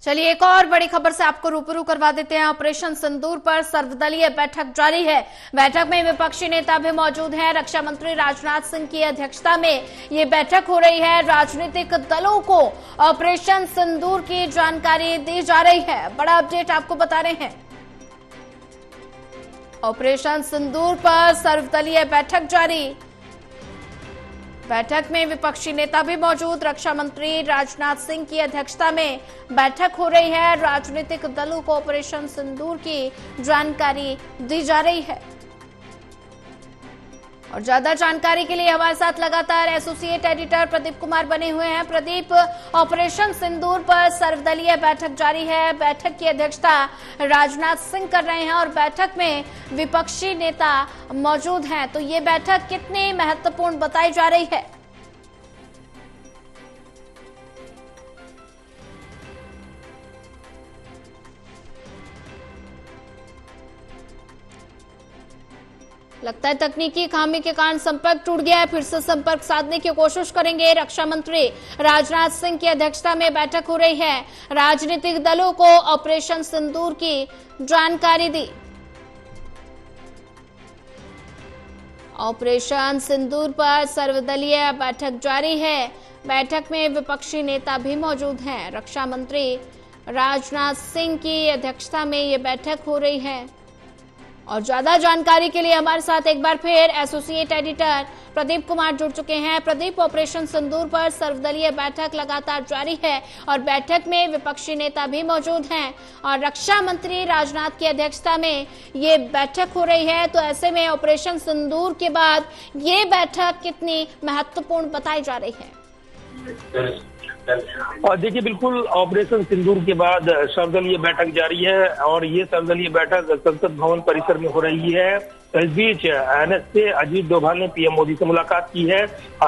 चलिए एक और बड़ी खबर से आपको रूबरू करवा देते हैं। ऑपरेशन सिंदूर पर सर्वदलीय बैठक जारी है। बैठक में विपक्षी नेता भी मौजूद हैं। रक्षा मंत्री राजनाथ सिंह की अध्यक्षता में ये बैठक हो रही है। राजनीतिक दलों को ऑपरेशन सिंदूर की जानकारी दी जा रही है। बड़ा अपडेट आपको बता रहे हैं। ऑपरेशन सिंदूर पर सर्वदलीय बैठक जारी। बैठक में विपक्षी नेता भी मौजूद। रक्षा मंत्री राजनाथ सिंह की अध्यक्षता में बैठक हो रही है। राजनीतिक दलों को ऑपरेशन सिंदूर की जानकारी दी जा रही है। और ज्यादा जानकारी के लिए हमारे साथ लगातार एसोसिएट एडिटर प्रदीप कुमार बने हुए हैं। प्रदीप, ऑपरेशन सिंदूर पर सर्वदलीय बैठक जारी है। बैठक की अध्यक्षता राजनाथ सिंह कर रहे हैं और बैठक में विपक्षी नेता मौजूद हैं। तो ये बैठक कितनी महत्वपूर्ण बताई जा रही है? लगता है तकनीकी खामी के कारण संपर्क टूट गया है। फिर से संपर्क साधने की कोशिश करेंगे। रक्षा मंत्री राजनाथ सिंह की अध्यक्षता में बैठक हो रही है। राजनीतिक दलों को ऑपरेशन सिंदूर की जानकारी दी। ऑपरेशन सिंदूर पर सर्वदलीय बैठक जारी है। बैठक में विपक्षी नेता भी मौजूद हैं। रक्षा मंत्री राजनाथ सिंह की अध्यक्षता में ये बैठक हो रही है। और ज्यादा जानकारी के लिए हमारे साथ एक बार फिर एसोसिएट एडिटर प्रदीप कुमार जुड़ चुके हैं। प्रदीप, ऑपरेशन सिंदूर पर सर्वदलीय बैठक लगातार जारी है और बैठक में विपक्षी नेता भी मौजूद हैं और रक्षा मंत्री राजनाथ की अध्यक्षता में ये बैठक हो रही है। तो ऐसे में ऑपरेशन सिंदूर के बाद ये बैठक कितनी महत्वपूर्ण बताई जा रही है? और देखिए, बिल्कुल ऑपरेशन सिंदूर के बाद सर्वदलीय बैठक जारी है और ये सर्वदलीय बैठक संसद भवन परिसर में हो रही है। इस बीच एनएस से अजीत डोभाल ने पीएम मोदी से मुलाकात की है।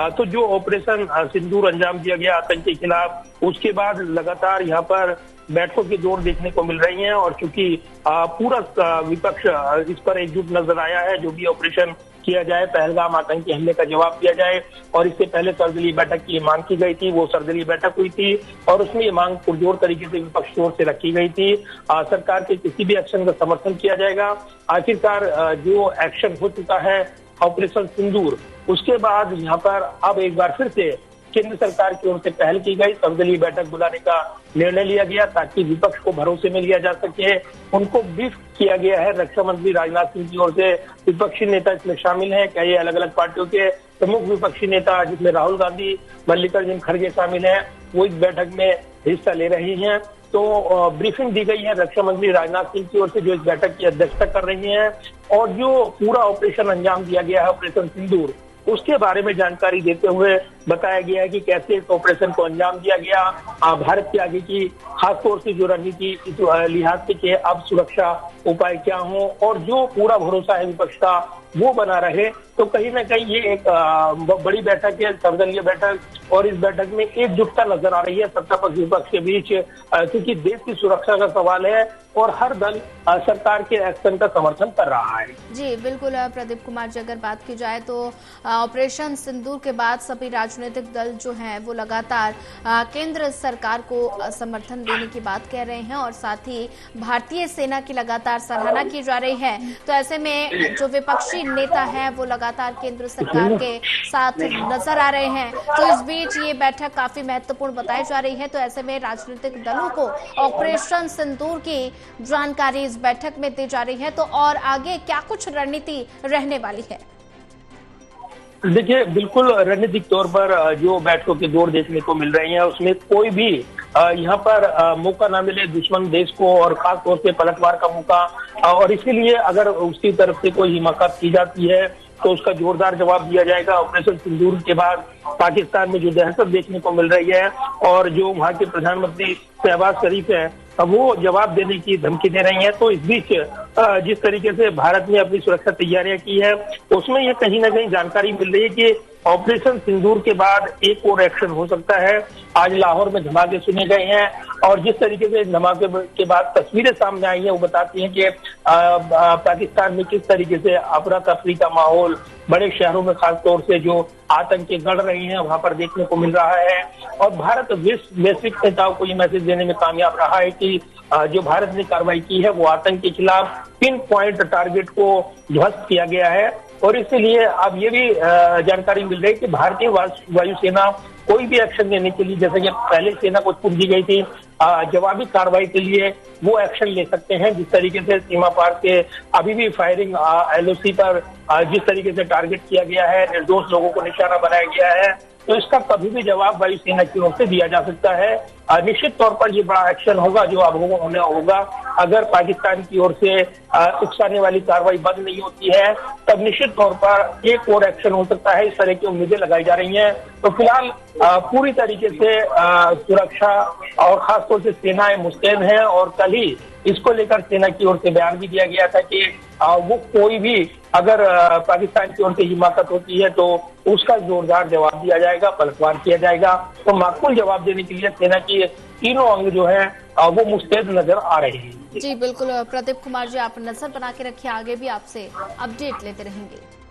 तो जो ऑपरेशन सिंदूर अंजाम दिया गया आतंक के खिलाफ, उसके बाद लगातार यहाँ पर बैठकों के दौर देखने को मिल रही हैं और चूंकि पूरा विपक्ष इस पर एकजुट नजर आया है, जो भी ऑपरेशन किया जाए, पहलगाम आतंकी हमले का जवाब दिया जाए। और इससे पहले सर्वदलीय बैठक की मांग की गई थी, वो सर्वदलीय बैठक हुई थी और उसमें ये मांग पुरजोर तरीके से विपक्ष की ओर से रखी गई थी। सरकार के किसी भी एक्शन का समर्थन किया जाएगा। आखिरकार जो एक्शन हो चुका है ऑपरेशन सिंदूर, उसके बाद यहाँ पर अब एक बार फिर से केंद्र सरकार की ओर से पहल की गई। सर्वदलीय बैठक बुलाने का निर्णय लिया गया ताकि विपक्ष को भरोसे में लिया जा सके। उनको ब्रीफ किया गया है रक्षा मंत्री राजनाथ सिंह की ओर से। विपक्षी नेता इसमें शामिल हैं, कई अलग अलग पार्टियों के प्रमुख विपक्षी नेता जिसमें राहुल गांधी, मल्लिकार्जुन खड़गे शामिल हैं, वो इस बैठक में हिस्सा ले रही हैं। तो ब्रीफिंग दी गई है रक्षा मंत्री राजनाथ सिंह की ओर से, जो इस बैठक की अध्यक्षता कर रही हैं। और जो पूरा ऑपरेशन अंजाम दिया गया है ऑपरेशन सिंदूर, उसके बारे में जानकारी देते हुए बताया गया है कि कैसे इस ऑपरेशन को अंजाम दिया गया। भारत के आगे की खासतौर से जो रणनीति इस लिहाज से कि अब सुरक्षा उपाय क्या हो और जो पूरा भरोसा है विपक्ष का वो बना रहे। तो कहीं ना कहीं ये एक बड़ी बैठक है, सर्वदलीय बैठक, और इस बैठक में एकजुटता नजर आ रही है सत्ता पक्ष विपक्ष के बीच, क्योंकि देश की सुरक्षा का सवाल है और हर दल सरकार के एक्शन का समर्थन कर रहा है। जी बिल्कुल प्रदीप कुमार जी, अगर बात की जाए तो ऑपरेशन सिंदूर के बाद सभी राजनीतिक दल जो हैं वो लगातार केंद्र सरकार को समर्थन देने की बात कह रहे हैं और साथ ही भारतीय सेना की लगातार सराहना की जा रही है। तो ऐसे में जो विपक्षी नेता हैं वो लगातार केंद्र सरकार के साथ नजर आ रहे हैं। तो इस बीच ये बैठक काफी महत्वपूर्ण बताई जा रही है। तो ऐसे में राजनीतिक दलों को ऑपरेशन सिंदूर की जानकारी इस बैठक में दी जा रही है। तो और आगे क्या कुछ रणनीति रहने वाली है? देखिए, बिल्कुल रणनीतिक तौर पर जो बैठकों के दौर देखने को मिल रही है, उसमें कोई भी यहाँ पर मौका ना मिले दुश्मन देश को, और खास तौर से पलटवार का मौका। और इसके लिए अगर उसकी तरफ से कोई हिमाकत की जाती है तो उसका जोरदार जवाब दिया जाएगा। ऑपरेशन सिंदूर के बाद पाकिस्तान में जो दहशत देखने को मिल रही है और जो वहाँ के प्रधानमंत्री शहबाज शरीफ हैं, वो जवाब देने की धमकी दे रही हैं। तो इस बीच जिस तरीके से भारत ने अपनी सुरक्षा तैयारियां की है, उसमें ये कहीं ना कहीं जानकारी मिल रही है कि ऑपरेशन सिंदूर के बाद एक और एक्शन हो सकता है। आज लाहौर में धमाके सुने गए हैं और जिस तरीके से धमाके के बाद तस्वीरें सामने आई हैं वो बताती हैं कि पाकिस्तान में किस तरीके से अफरा तफरी का माहौल बड़े शहरों में खासतौर से जो आतंकी गढ़ रही हैं वहां पर देखने को मिल रहा है। और भारत वैश्विक नेताओं को ये मैसेज देने में कामयाब रहा है कि जो भारत ने कार्रवाई की है वो आतंक के खिलाफ पिन पॉइंट टारगेट को ध्वस्त किया गया है। और इसलिए अब ये भी जानकारी मिल रही है कि भारतीय वायुसेना कोई भी एक्शन लेने के लिए, जैसे कि पहले सेना को छूट दी गई थी, जवाबी कार्रवाई के लिए वो एक्शन ले सकते हैं। जिस तरीके से सीमा पार के अभी भी फायरिंग LOC पर जिस तरीके से टारगेट किया गया है, निर्दोष लोगों को निशाना बनाया गया है, तो इसका कभी भी जवाब वायुसेना की ओर से दिया जा सकता है। निश्चित तौर पर ये बड़ा एक्शन होगा जो अब होगा। अगर पाकिस्तान की ओर से उकसाने वाली कार्रवाई बंद नहीं होती है तब निश्चित तौर पर एक और एक्शन हो सकता है। इस तरह की उम्मीदें लगाई जा रही हैं। तो फिलहाल पूरी तरीके से सुरक्षा और खासतौर से सेनाएं मुस्तैद हैं और कल ही इसको लेकर सेना की ओर से बयान भी दिया गया था कि वो कोई भी अगर पाकिस्तान की ओर से हिमाकत होती है तो उसका जोरदार जवाब दिया जाएगा, पलटवार किया जाएगा। तो माकूल जवाब देने के लिए सेना की तीनों अंग जो है वो मुस्तैद नजर आ रहे हैं। जी बिल्कुल प्रदीप कुमार जी, आप नजर बना के रखिए, आगे भी आपसे अपडेट लेते रहेंगे।